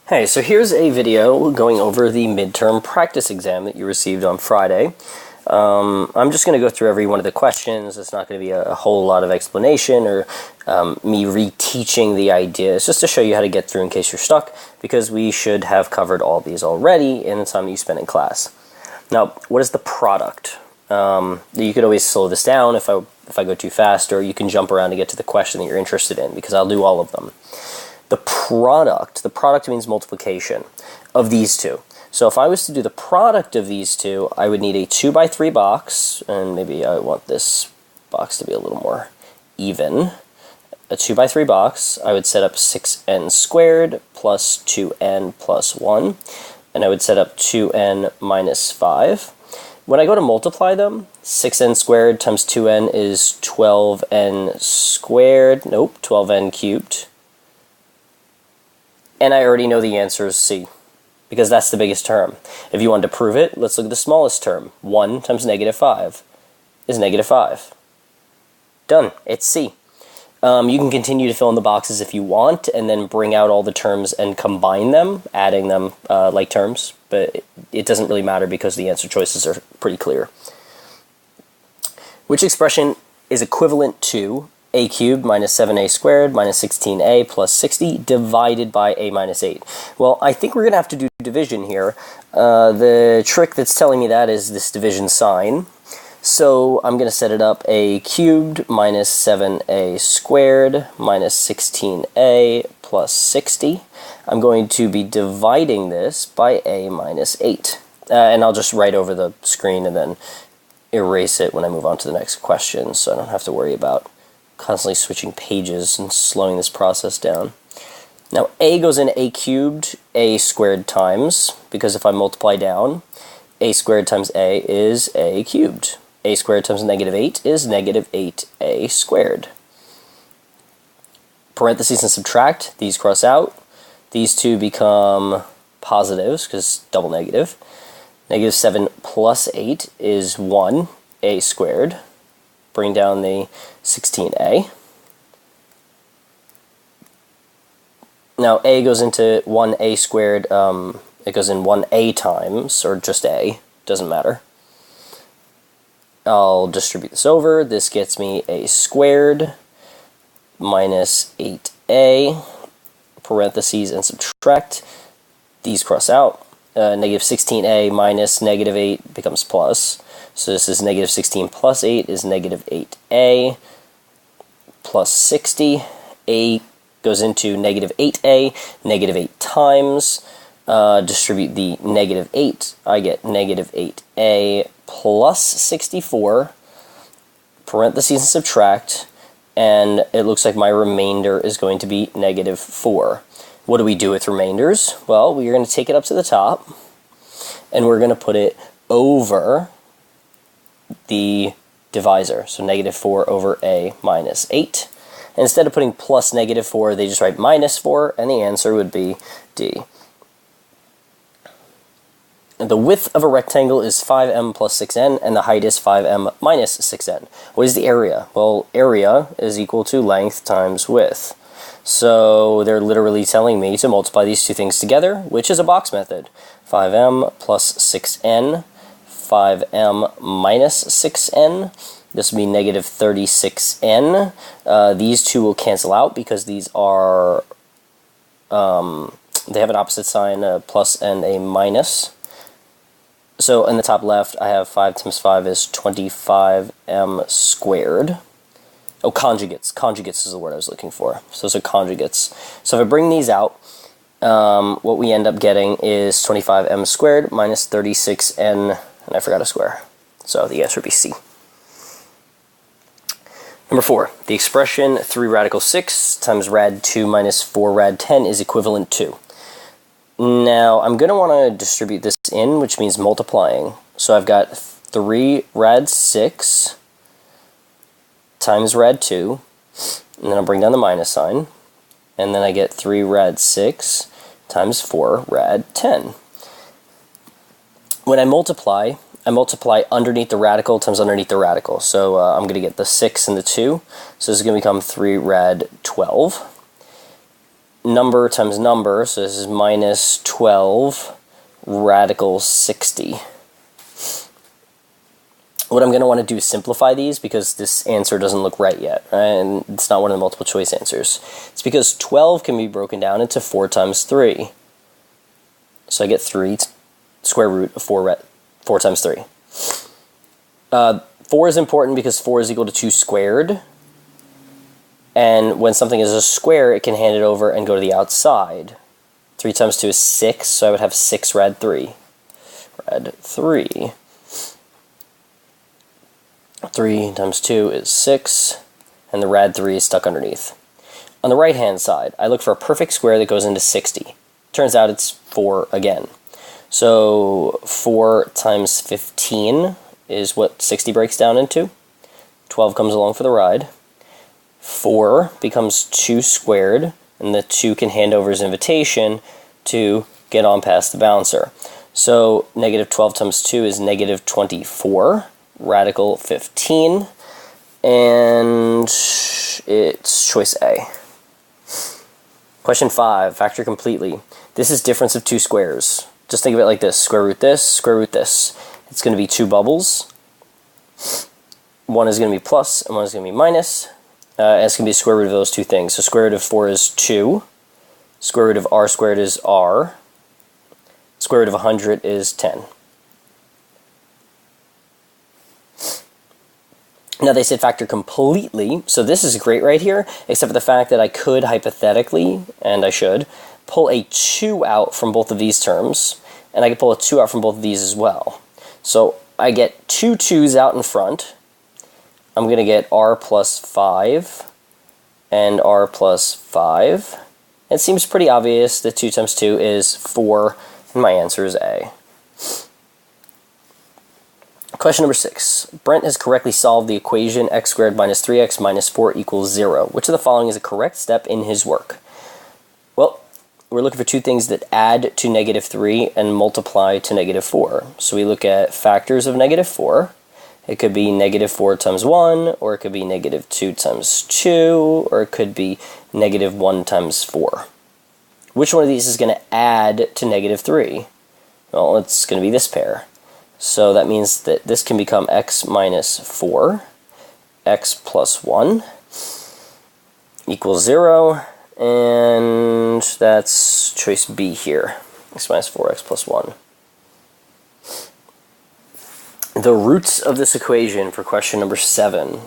Hey, so here's a video going over the midterm practice exam that you received on Friday. I'm just going to go through every one of the questions. It's not going to be a whole lot of explanation or me reteaching the idea. It's just to show you how to get through in case you're stuck, because we should have covered all these already in the time that you spend in class. Now, what is the product? You could always slow this down if I go too fast, or you can jump around to get to the question that you're interested in, because I'll do all of them. The product means multiplication of these two. So if I was to do the product of these two, I would need a 2x3 box, and maybe I want this box to be a little more even. A 2x3 box, I would set up 6n squared plus 2n plus 1, and I would set up 2n minus 5. When I go to multiply them, 6n squared times 2n is 12n squared, 12n cubed. And I already know the answer is C, because that's the biggest term. If you want to prove it, let's look at the smallest term. 1 times negative 5 is negative 5. Done. It's C. You can continue to fill in the boxes if you want, and then bring out all the terms and combine them, adding them like terms, but it doesn't really matter because the answer choices are pretty clear. Which expression is equivalent to a cubed minus 7a squared minus 16a plus 60 divided by a minus 8. Well, I think we're going to have to do division here. The trick that's telling me that is this division sign. So I'm going to set it up a cubed minus 7a squared minus 16a plus 60. I'm going to be dividing this by a minus 8. And I'll just write over the screen and then erase it when I move on to the next question, so I don't have to worry about constantly switching pages and slowing this process down. Now, a goes in a cubed, a squared times, because if I multiply down, a squared times a is a cubed. A squared times negative 8 is negative 8a squared. Parentheses and subtract, these cross out. These two become positives, because double negative. Negative 7 plus 8 is 1a squared. Bring down the 16a. Now a goes into 1a squared, it goes in 1a times, or just a, doesn't matter. I'll distribute this over. This gets me a squared minus 8a, parentheses and subtract. These cross out. Negative 16a minus negative 8 becomes plus. So this is negative 16 plus 8 is negative 8a plus 60. A goes into negative 8a, negative 8 times. Distribute the negative 8. I get negative 8a plus 64, parentheses and subtract, and it looks like my remainder is going to be negative 4. What do we do with remainders? Well, we're going to take it up to the top, and we're going to put it over the divisor, so negative 4 over a minus 8. And instead of putting plus negative 4, they just write minus 4, and the answer would be D. And the width of a rectangle is 5m plus 6n, and the height is 5m minus 6n. What is the area? Well, area is equal to length times width. So they're literally telling me to multiply these two things together, which is a box method. 5m plus 6n, 5m minus 6n. This will be negative 36n. These two will cancel out because these are, they have an opposite sign, a plus and a minus. So in the top left, I have 5 times 5 is 25m squared. Oh, conjugates. Conjugates is the word I was looking for. So those are conjugates. So if I bring these out, what we end up getting is 25m squared minus 36n, and I forgot a square. So the answer would be C. Number 4, the expression 3 radical 6 times rad 2 minus 4 rad 10 is equivalent to. Now, I'm going to want to distribute this in, which means multiplying. So I've got 3 rad 6 times rad 2, and then I'll bring down the minus sign, and then I get 3 rad 6 times 4 rad 10. When I multiply underneath the radical times underneath the radical. So I'm going to get the 6 and the 2. So this is going to become 3 rad 12. number times number, so this is minus 12 radical 60. What I'm going to want to do is simplify these because this answer doesn't look right yet, right? And it's not one of the multiple choice answers. It's because 12 can be broken down into 4 times 3. So I get 3 square root of 4 times 3. 4 is important because 4 is equal to 2 squared. And when something is a square, it can hand it over and go to the outside. 3 times 2 is 6, so I would have 6 rad 3. Rad 3. 3 times 2 is 6, and the rad 3 is stuck underneath. On the right-hand side, I look for a perfect square that goes into 60. Turns out it's 4 again. So 4 times 15 is what 60 breaks down into. 12 comes along for the ride. 4 becomes 2 squared, and the 2 can hand over his invitation to get on past the bouncer. So negative 12 times 2 is negative 24, radical 15, and it's choice A. Question 5, factor completely. This is difference of 2 squares. Just think of it like this, square root this, square root this. It's going to be 2 bubbles. One is going to be plus, and one is going to be minus. And it's going to be the square root of those two things. So square root of 4 is 2. Square root of r squared is r. Square root of 100 is 10. Now they said factor completely, so this is great right here, except for the fact that I could hypothetically, and I should, pull a 2 out from both of these terms, and I could pull a 2 out from both of these as well. So I get 2 2's out in front. I'm going to get r plus 5 and r plus 5. It seems pretty obvious that 2 times 2 is 4, and my answer is A. Question number 6. Brent has correctly solved the equation x squared minus 3x minus 4 equals 0. Which of the following is a correct step in his work? Well, we're looking for two things that add to negative 3 and multiply to negative 4. So we look at factors of negative 4. It could be negative 4 times 1, or it could be negative 2 times 2, or it could be negative 1 times 4. Which one of these is going to add to negative 3? Well, it's going to be this pair. So that means that this can become x minus 4, x plus 1 equals 0, and that's choice B here, x minus 4, x plus 1. The roots of this equation for question number 7.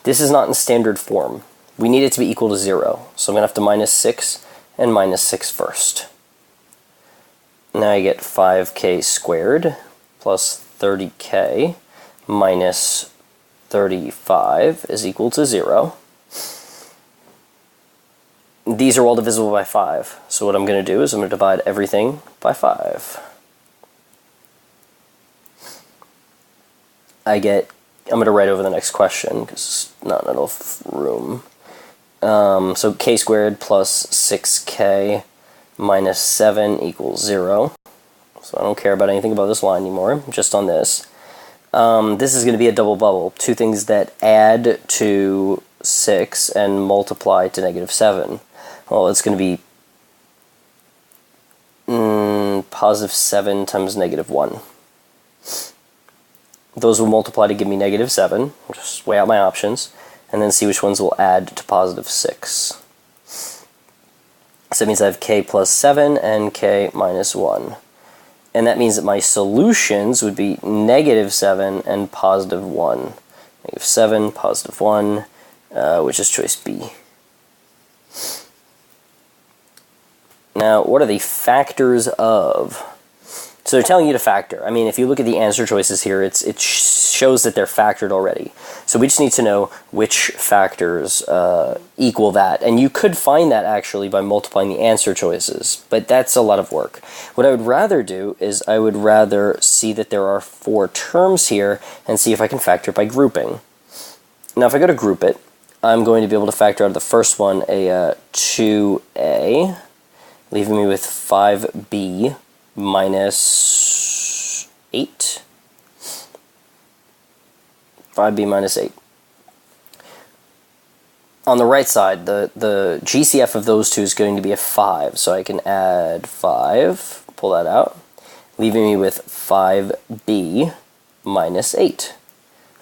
This is not in standard form. We need it to be equal to 0. So I'm going to have to minus 6 and minus 6 first. Now I get 5k squared plus 30k minus 35 is equal to 0. These are all divisible by 5. So what I'm going to do is I'm going to divide everything by 5. I'm going to write over the next question because there's not enough room. So k squared plus 6k minus 7 equals 0. So I don't care about anything about this line anymore, just on this. This is going to be a double bubble. Two things that add to 6 and multiply to negative 7. Well, it's going to be positive 7 times negative 1. Those will multiply to give me negative 7. I'll just weigh out my options, and then see which ones will add to positive 6. So that means I have k plus 7 and k minus 1. And that means that my solutions would be negative 7 and positive 1. Negative 7, positive 1, which is choice B. Now, what are the factors of? So they're telling you to factor. I mean, if you look at the answer choices here, it shows that they're factored already. So we just need to know which factors equal that. And you could find that actually by multiplying the answer choices, but that's a lot of work. What I would rather do is I would rather see that there are 4 terms here and see if I can factor it by grouping. Now if I go to group it, I'm going to be able to factor out of the first one a 2a, leaving me with 5b minus 8. 5b minus 8. on the right side, the GCF of those two is going to be a 5. So I can add 5, pull that out, leaving me with 5b minus 8.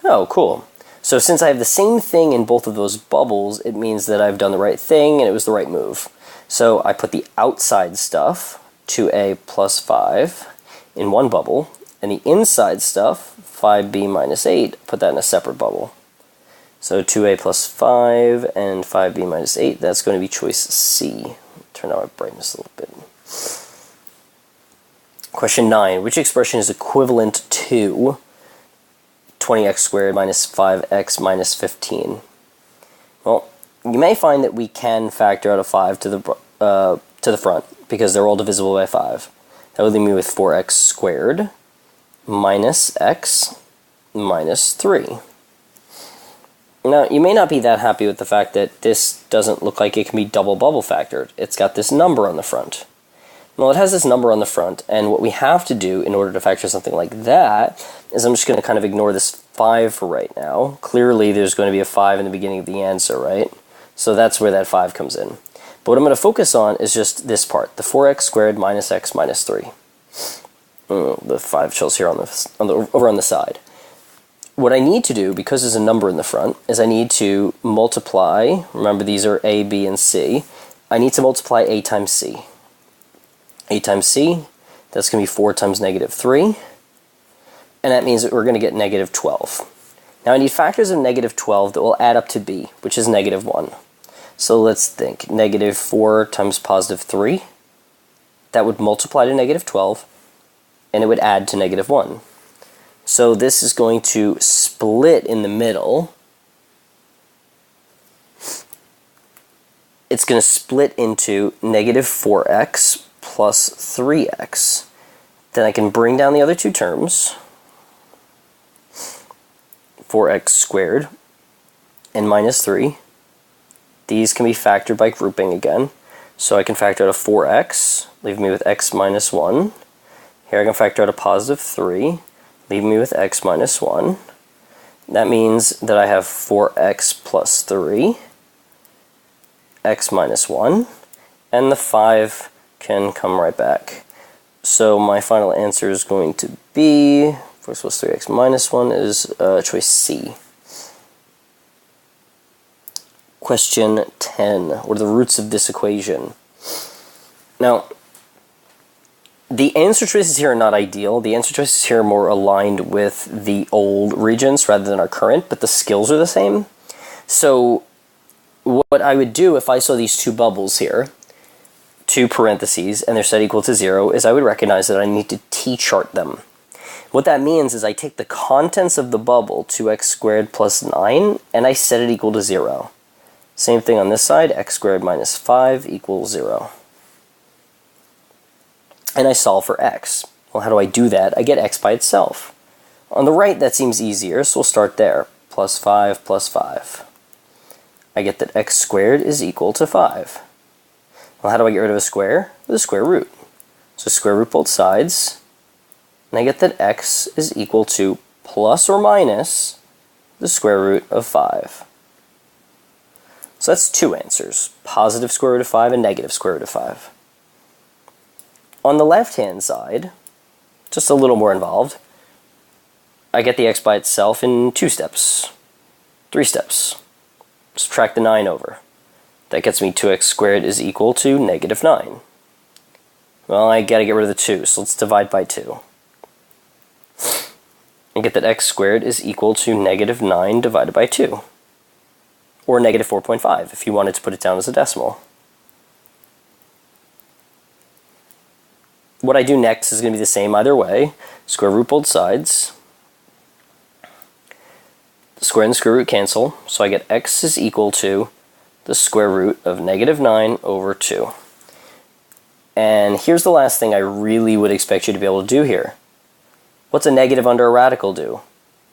Oh, cool. So since I have the same thing in both of those bubbles, it means that I've done the right thing and it was the right move. So I put the outside stuff, 2a plus 5, in one bubble, and the inside stuff, 5b minus 8, put that in a separate bubble. So 2a plus 5 and 5b minus 8, that's going to be choice C. Turn down my brightness a little bit. Question 9. Which expression is equivalent to 20x squared minus 5x minus 15? Well, you may find that we can factor out a 5 to the front because they're all divisible by 5. That would leave me with 4x squared minus x minus 3. Now, you may not be that happy with the fact that this doesn't look like it can be double bubble factored. It's got this number on the front. Well, it has this number on the front, and what we have to do in order to factor something like that is I'm just going to kind of ignore this 5 for right now. Clearly, there's going to be a 5 in the beginning of the answer, right? So that's where that 5 comes in. But what I'm going to focus on is just this part, the 4x squared minus x minus 3. The 5 chills here over on the side. What I need to do, because there's a number in the front, is I need to multiply, remember these are a, b, and c, I need to multiply a times c. A times c, that's going to be 4 times negative 3, and that means that we're going to get negative 12. Now I need factors of negative 12 that will add up to b, which is negative 1. So let's think, negative 4 times positive 3, that would multiply to negative 12, and it would add to negative 1. So this is going to split in the middle. It's going to split into negative 4x plus 3x. Then I can bring down the other two terms, 4x squared and minus 3. These can be factored by grouping again. So I can factor out a 4x, leaving me with x minus 1. Here I can factor out a positive 3, leaving me with x minus 1. That means that I have 4x plus 3, x minus 1, and the 5 can come right back. So my final answer is going to be 4x plus 3x minus 1 is choice C. Question 10. What are the roots of this equation? Now, the answer choices here are not ideal. The answer choices here are more aligned with the old regents rather than our current, but the skills are the same. So what I would do if I saw these two bubbles here, two parentheses, and they're set equal to 0, is I would recognize that I need to t-chart them. What that means is I take the contents of the bubble, 2x squared plus 9, and I set it equal to 0. Same thing on this side, x squared minus 5 equals 0. And I solve for x. Well, how do I do that? I get x by itself. On the right, that seems easier, so we'll start there. Plus 5 plus 5. I get that x squared is equal to 5. Well, how do I get rid of a square? With a square root. So square root both sides, and I get that x is equal to plus or minus the square root of 5. So that's two answers, positive square root of 5 and negative square root of 5. On the left-hand side, just a little more involved, I get the x by itself in 2 steps, 3 steps. Subtract the 9 over. That gets me 2x squared is equal to negative 9. Well, I gotta get rid of the 2, so let's divide by 2. And get that x squared is equal to negative 9 divided by 2. Or negative 4.5 if you wanted to put it down as a decimal. What I do next is going to be the same either way. Square root both sides. The square and the square root cancel, so I get x is equal to the square root of negative 9 over 2. And here's the last thing I really would expect you to be able to do here. What's a negative under a radical do?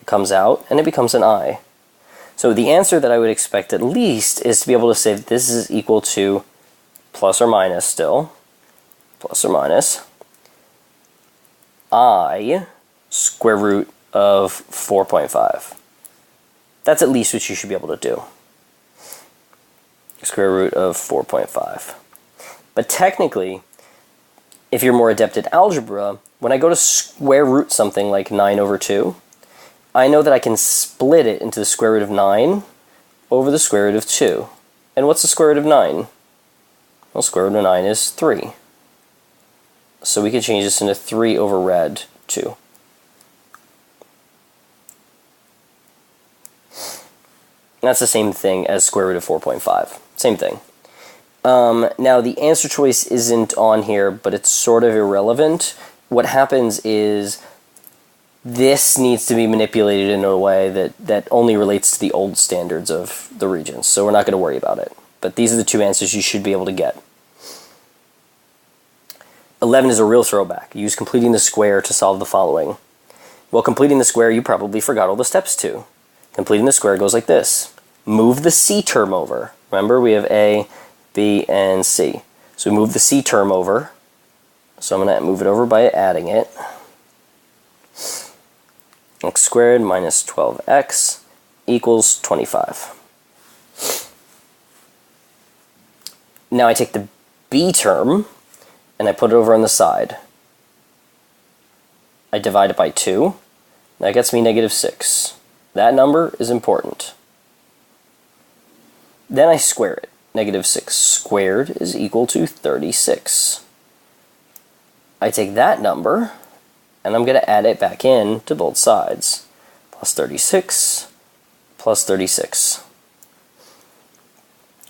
It comes out and it becomes an I. So the answer that I would expect at least is to be able to say that this is equal to plus or minus still, plus or minus, I square root of 4.5. That's at least what you should be able to do. square root of 4.5. But technically, if you're more adept at algebra, when I go to square root something like 9 over 2, I know that I can split it into the square root of 9 over the square root of 2. And what's the square root of 9? Well, square root of 9 is 3. So we could change this into 3 over rad 2. That's the same thing as square root of 4.5. Same thing. Now, the answer choice isn't on here, but it's sort of irrelevant. What happens is this needs to be manipulated in a way that only relates to the old standards of the regions, so we're not going to worry about it. But these are the two answers you should be able to get. 11 is a real throwback. Use completing the square to solve the following. Well, completing the square, you probably forgot all the steps to. Completing the square goes like this. Move the C term over. Remember, we have A, B, and C. So we move the C term over. So I'm going to move it over by adding it. X squared minus 12x equals 25. Now I take the B term and I put it over on the side. I divide it by 2. That gets me negative 6. That number is important. Then I square it. Negative 6 squared is equal to 36. I take that number, and I'm going to add it back in to both sides. Plus 36, plus 36.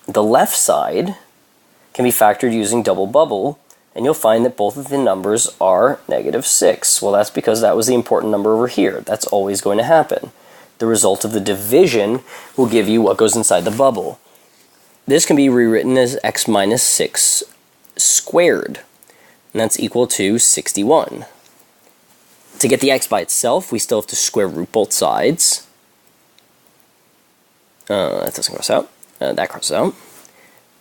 The left side can be factored using double bubble, and you'll find that both of the numbers are negative 6. Well, that's because that was the important number over here. That's always going to happen. The result of the division will give you what goes inside the bubble. This can be rewritten as x minus 6 squared, and that's equal to 61. To get the x by itself, we still have to square root both sides. That doesn't cross out. That crosses out.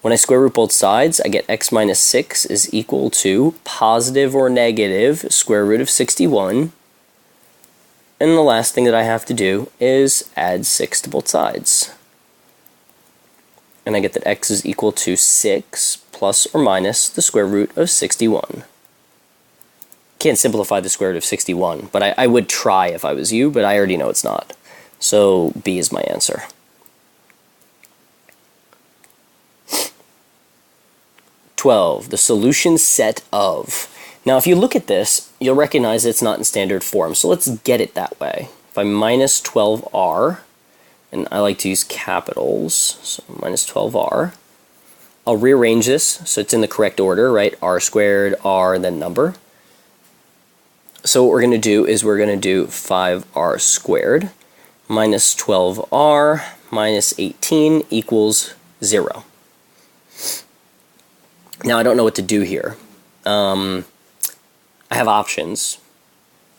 When I square root both sides, I get x minus 6 is equal to positive or negative square root of 61. And the last thing that I have to do is add 6 to both sides. And I get that x is equal to 6 plus or minus the square root of 61. Can't simplify the square root of 61, but I would try if I was you, but I already know it's not. So B is my answer. The solution set of. Now, if you look at this, you'll recognize it's not in standard form, so let's get it that way. If I minus 12r, and I like to use capitals, so minus 12r, I'll rearrange this so it's in the correct order, right? R squared, r, and then number. So what we're going to do is we're going to do 5r squared minus 12r minus 18 equals 0. Now, I don't know what to do here. I have options.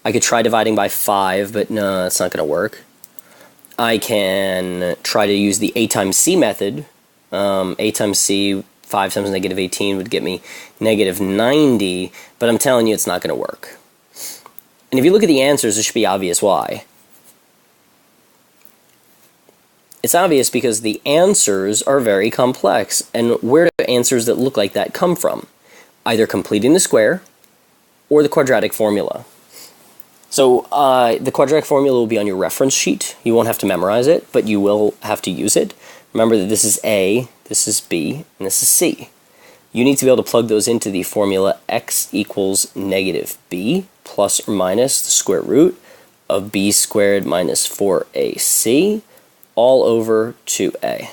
I could try dividing by 5, but no, that's not going to work. I can try to use the a times c method. A times c, 5 times negative 18 would get me negative 90, but I'm telling you it's not going to work. And if you look at the answers, it should be obvious why. It's obvious because the answers are very complex. And where do answers that look like that come from? Either completing the square or the quadratic formula. So the quadratic formula will be on your reference sheet. You won't have to memorize it, but you will have to use it. Remember that this is A, this is B, and this is C. You need to be able to plug those into the formula x equals negative b plus or minus the square root of b squared minus 4ac all over 2a.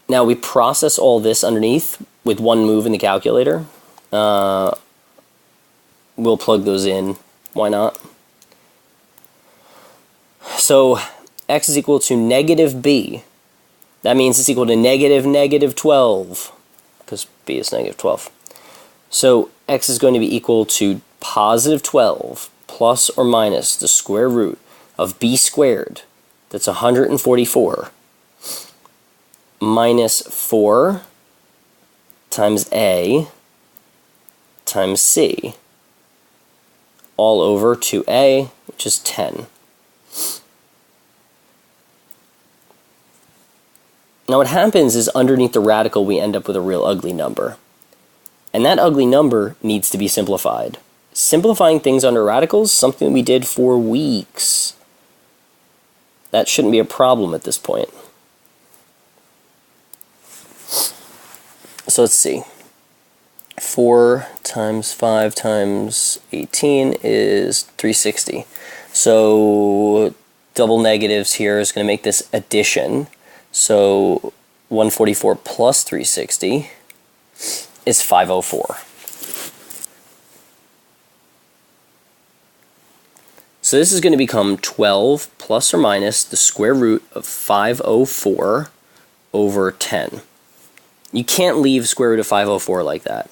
Now we process all this underneath with one move in the calculator. We'll plug those in. Why not? So x is equal to negative b. That means it's equal to negative 12, because b is negative 12. So x is going to be equal to positive 12 plus or minus the square root of b squared, that's 144, minus 4 times a times c, all over 2a, which is 10. Now what happens is underneath the radical we end up with a real ugly number. And that ugly number needs to be simplified. Simplifying things under radicals, something we did for weeks. That shouldn't be a problem at this point. So let's see. 4 times 5 times 18 is 360. So double negatives here is going to make this addition. So 144 plus 360 is 504. So this is going to become 12 plus or minus the square root of 504 over 10. You can't leave square root of 504 like that.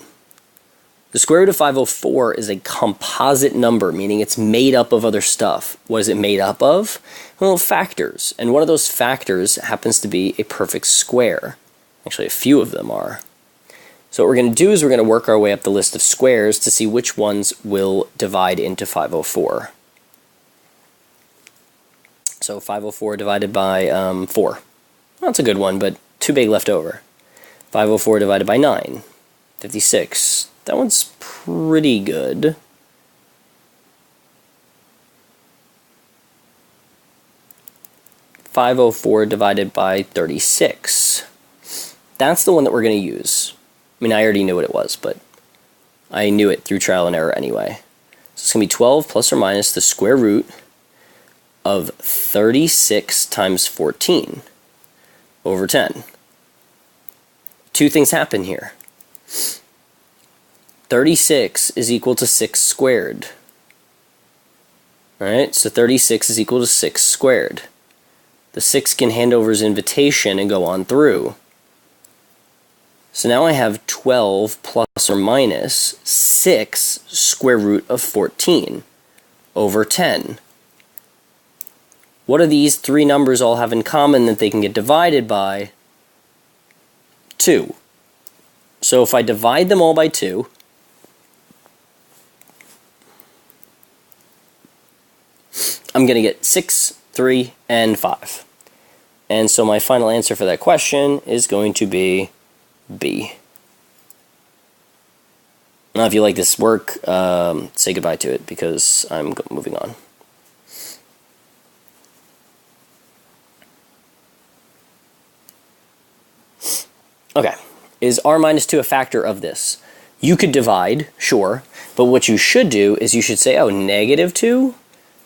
The square root of 504 is a composite number, meaning it's made up of other stuff. What is it made up of? Well, factors. And one of those factors happens to be a perfect square. Actually, a few of them are. So what we're going to do is we're going to work our way up the list of squares to see which ones will divide into 504. So 504 divided by 4. Well, that's a good one, but too big left over. 504 divided by 9. 56. That one's pretty good. .504 divided by 36. That's the one that we're going to use. I mean, I already knew what it was, but I knew it through trial and error anyway. So it's going to be 12 plus or minus the square root of 36 times 14 over 10. Two things happen here. 36 is equal to 6 squared. Alright, so 36 is equal to 6 squared. The 6 can hand over his invitation and go on through. So now I have 12 plus or minus 6 square root of 14 over 10. What do these three numbers all have in common that they can get divided by? 2. So if I divide them all by 2, I'm going to get 6, 3, and 5. And so my final answer for that question is going to be B. Now if you like this work, say goodbye to it because I'm moving on. Okay, is r minus 2 a factor of this? You could divide, sure, but what you should do is you should say, oh, negative 2?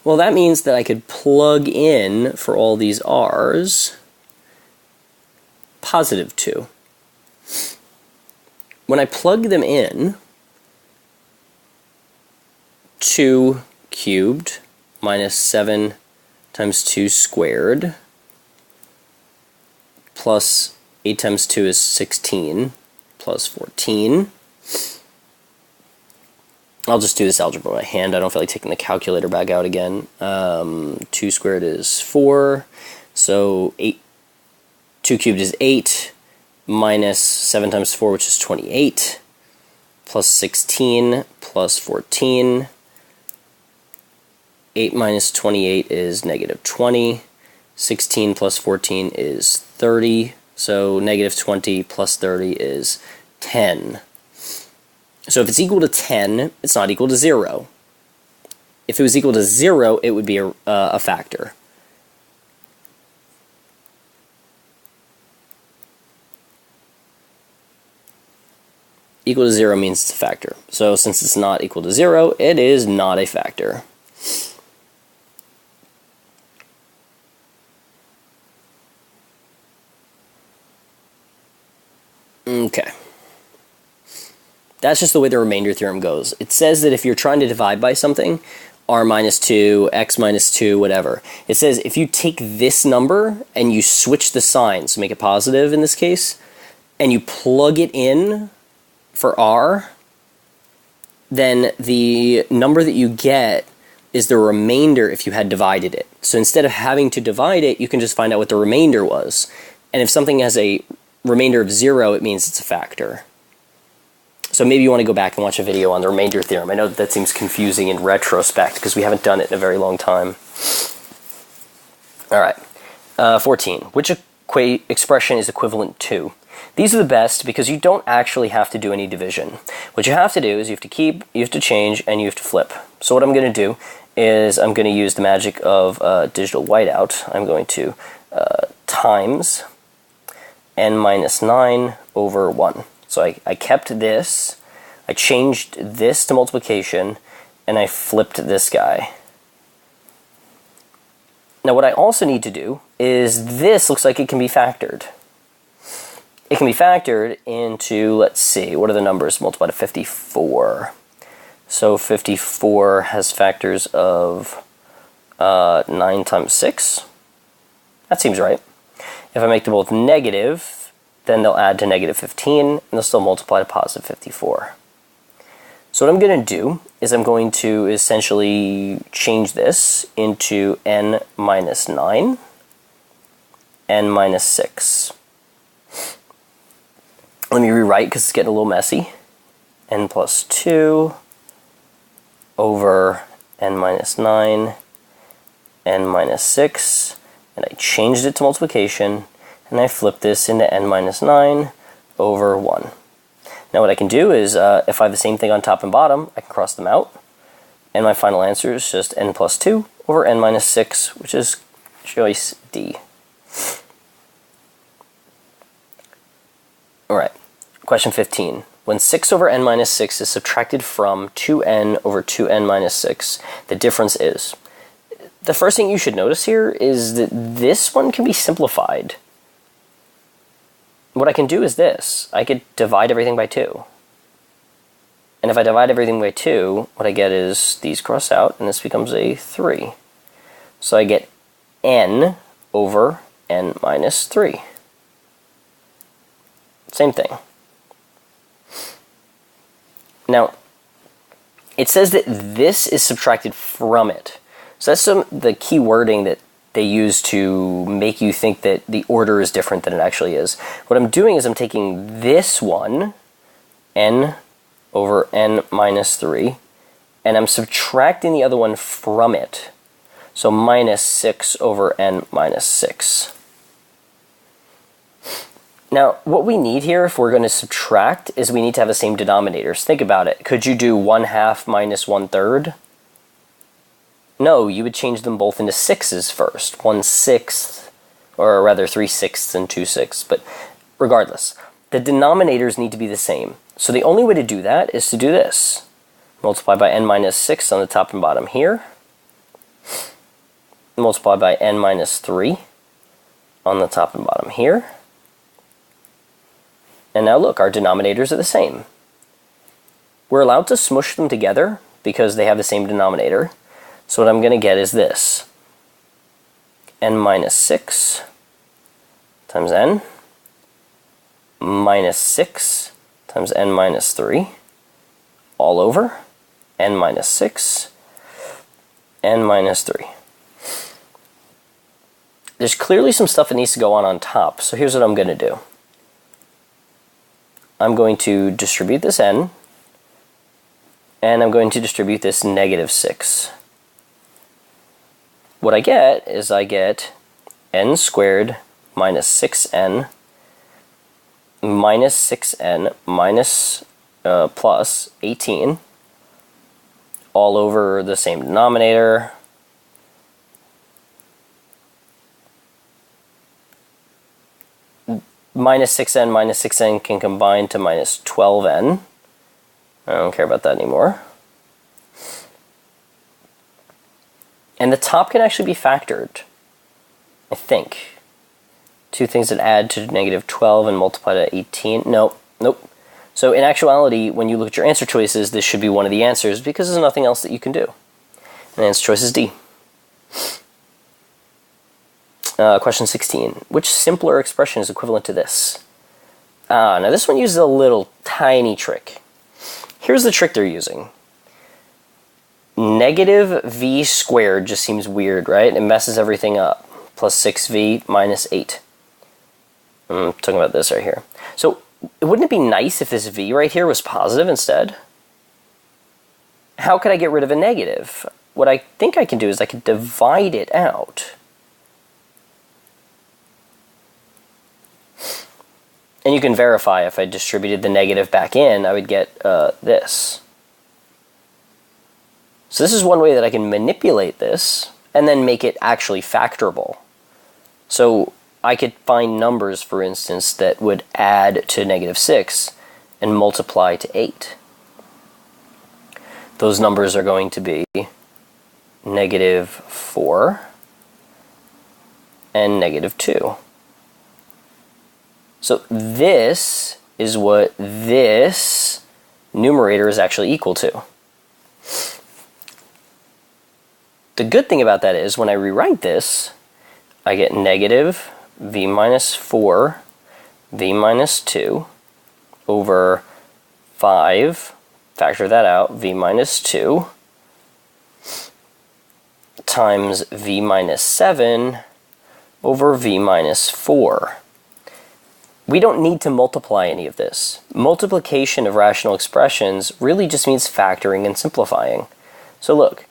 Well, that means that I could plug in for all these r's positive 2. When I plug them in, 2 cubed minus 7 times 2 squared plus 8 times 2 is 16 plus 14. I'll just do this algebra by hand. I don't feel like taking the calculator back out again. 2 squared is 4. So 2 cubed is 8 minus 7 times 4, which is 28, plus 16 plus 14. 8 minus 28 is negative 20. 16 plus 14 is 30. So negative 20 plus 30 is 10. So if it's equal to 10, it's not equal to 0. If it was equal to 0, it would be a factor. Equal to 0 means it's a factor. So since it's not equal to 0, it is not a factor. Okay. That's just the way the remainder theorem goes. It says that if you're trying to divide by something, r minus 2, x minus 2, whatever, it says if you take this number and you switch the sign, so make it positive in this case, and you plug it in for r, then the number that you get is the remainder if you had divided it. So instead of having to divide it, you can just find out what the remainder was. And if something has a remainder of 0, it means it's a factor. So maybe you want to go back and watch a video on the remainder theorem. I know that seems confusing in retrospect because we haven't done it in a very long time. All right, 14. Which expression is equivalent to. These are the best because you don't actually have to do any division. What you have to do is you have to change, and you have to flip. So what I'm going to do is I'm going to use the magic of digital whiteout. I'm going to times n minus 9 over 1. So I kept this, I changed this to multiplication, and I flipped this guy. Now what I also need to do is this looks like it can be factored. It can be factored into, let's see, what are the numbers multiplied to 54? So 54 has factors of 9 times 6. That seems right. If I make them both negative, then they'll add to negative 15, and they'll still multiply to positive 54. So what I'm going to do is I'm going to essentially change this into n minus 9, n minus 6. Let me rewrite because it's getting a little messy. N plus 2 over n minus 9, n minus 6, and I changed it to multiplication, and I flipped this into n minus 9 over 1. Now what I can do is, if I have the same thing on top and bottom, I can cross them out, and my final answer is just n plus 2 over n minus 6, which is choice D. Alright, question 15. When 6 over n minus 6 is subtracted from 2n over 2n minus 6, the difference is. The first thing you should notice here is that this one can be simplified. What I can do is this. I could divide everything by 2. And if I divide everything by 2, what I get is these cross out, and this becomes a 3. So I get n over n minus 3. Same thing. Now, it says that this is subtracted from it. So that's the key wording that they use to make you think that the order is different than it actually is. What I'm doing is I'm taking this one, n over n minus 3, and I'm subtracting the other one from it. So minus 6 over n minus 6. Now, what we need here, if we're going to subtract, is we need to have the same denominators. Think about it. Could you do 1/2 minus 1/3? No, you would change them both into 6s first. 1/6, or rather 3/6 and 2/6. But regardless, the denominators need to be the same. So the only way to do that is to do this. Multiply by n minus 6 on the top and bottom here. Multiply by n minus 3 on the top and bottom here. And now look, our denominators are the same. We're allowed to smush them together because they have the same denominator. So what I'm going to get is this. N minus 6 times n minus 6 times n minus 3 all over n minus 6 n minus 3. There's clearly some stuff that needs to go on top, so here's what I'm going to do. I'm going to distribute this n, and I'm going to distribute this negative 6. What I get is I get n squared minus 6n minus 6n minus plus 18 all over the same denominator. Minus 6n can combine to minus 12n. I don't care about that anymore. And the top can actually be factored, I think. Two things that add to negative 12 and multiply to 18. Nope. So in actuality, when you look at your answer choices, this should be one of the answers because there's nothing else that you can do. And answer choice is D. Question 16. Which simpler expression is equivalent to this? Now this one uses a little tiny trick. Here's the trick they're using. Negative v squared just seems weird, right? It messes everything up. Plus 6v minus 8. I'm talking about this right here. So wouldn't it be nice if this v right here was positive instead? How could I get rid of a negative? What I think I can do is I can divide it out. And you can verify if I distributed the negative back in, I would get this. So this is one way that I can manipulate this and then make it actually factorable. So I could find numbers, for instance, that would add to -6 and multiply to 8. Those numbers are going to be -4 and -2. So this is what this numerator is actually equal to. The good thing about that is when I rewrite this, I get negative v minus 4 v minus 2 over 5, factor that out, v minus 2 times v minus 7 over v minus 4. We don't need to multiply any of this. Multiplication of rational expressions really just means factoring and simplifying. So look,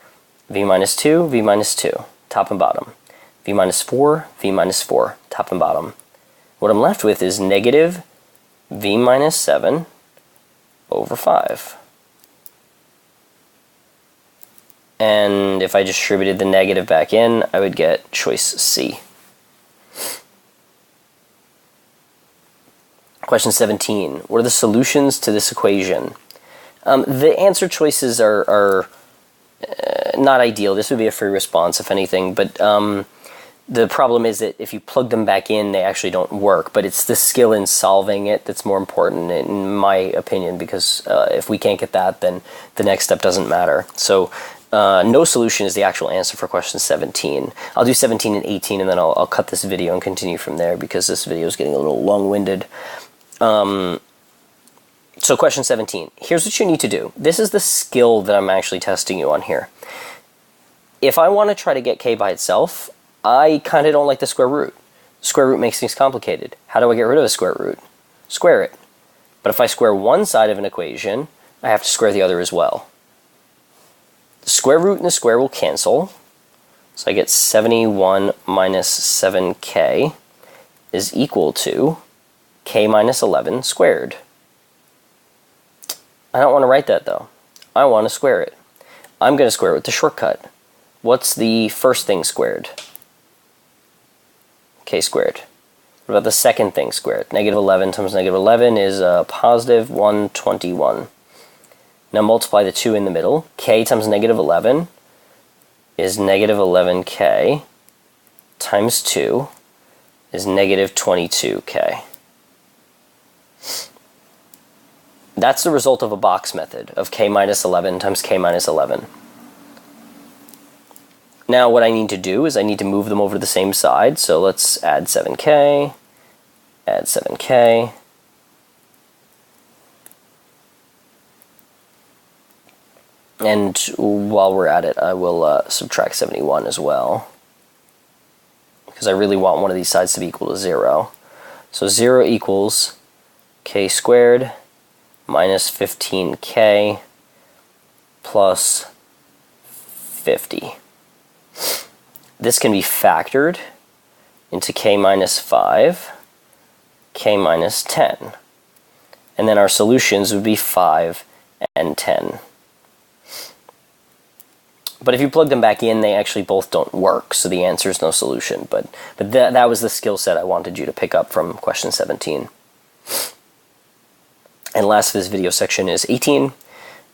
v minus 2, v minus 2, top and bottom. v minus 4, v minus 4, top and bottom. What I'm left with is negative v minus 7 over 5. And if I distributed the negative back in, I would get choice C. Question 17. What are the solutions to this equation? The answer choices are not ideal. This would be a free response, if anything, but the problem is that if you plug them back in, they actually don't work, but it's the skill in solving it that's more important, in my opinion, because if we can't get that, then the next step doesn't matter. So no solution is the actual answer for question 17. I'll do 17 and 18, and then I'll cut this video and continue from there, because this video is getting a little long-winded. So question 17. Here's what you need to do. This is the skill that I'm actually testing you on here. If I want to try to get k by itself, I kind of don't like the square root. Square root makes things complicated. How do I get rid of a square root? Square it. But if I square one side of an equation, I have to square the other as well. The square root and the square will cancel. So I get 71 minus 7k is equal to k minus 11 squared. I don't want to write that though. I want to square it. I'm going to square it with the shortcut. What's the first thing squared? K squared. What about the second thing squared? Negative 11 times negative 11 is positive 121. Now multiply the 2 in the middle. K times negative 11 is negative 11k times 2 is negative 22k. That's the result of a box method of k minus 11 times k minus 11. Now what I need to do is I need to move them over to the same side. So let's add 7k, add 7k. And while we're at it, I will subtract 71 as well, because I really want one of these sides to be equal to 0. So 0 equals k squared minus 15k plus 50. This can be factored into k minus 5, k minus 10. And then our solutions would be 5 and 10. But if you plug them back in, they actually both don't work, so the answer is no solution. But that was the skill set I wanted you to pick up from question 17. And last of this video section is 18.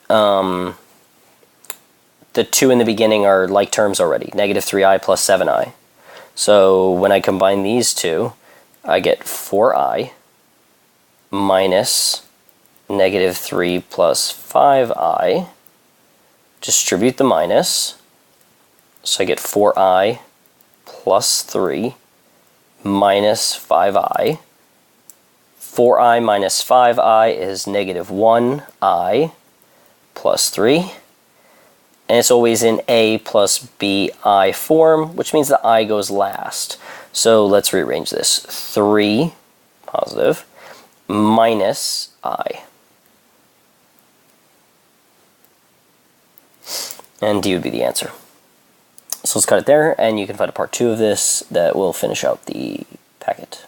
The 2 in the beginning are like terms already, negative 3i plus 7i. So when I combine these two, I get 4i minus negative 3 plus 5i. Distribute the minus, so I get 4i plus 3 minus 5i. 4i minus 5i is negative 1i plus 3. And it's always in a plus bi form, which means the I goes last. So let's rearrange this. 3 positive minus I. And D would be the answer. So let's cut it there, and you can find a part 2 of this that will finish out the packet.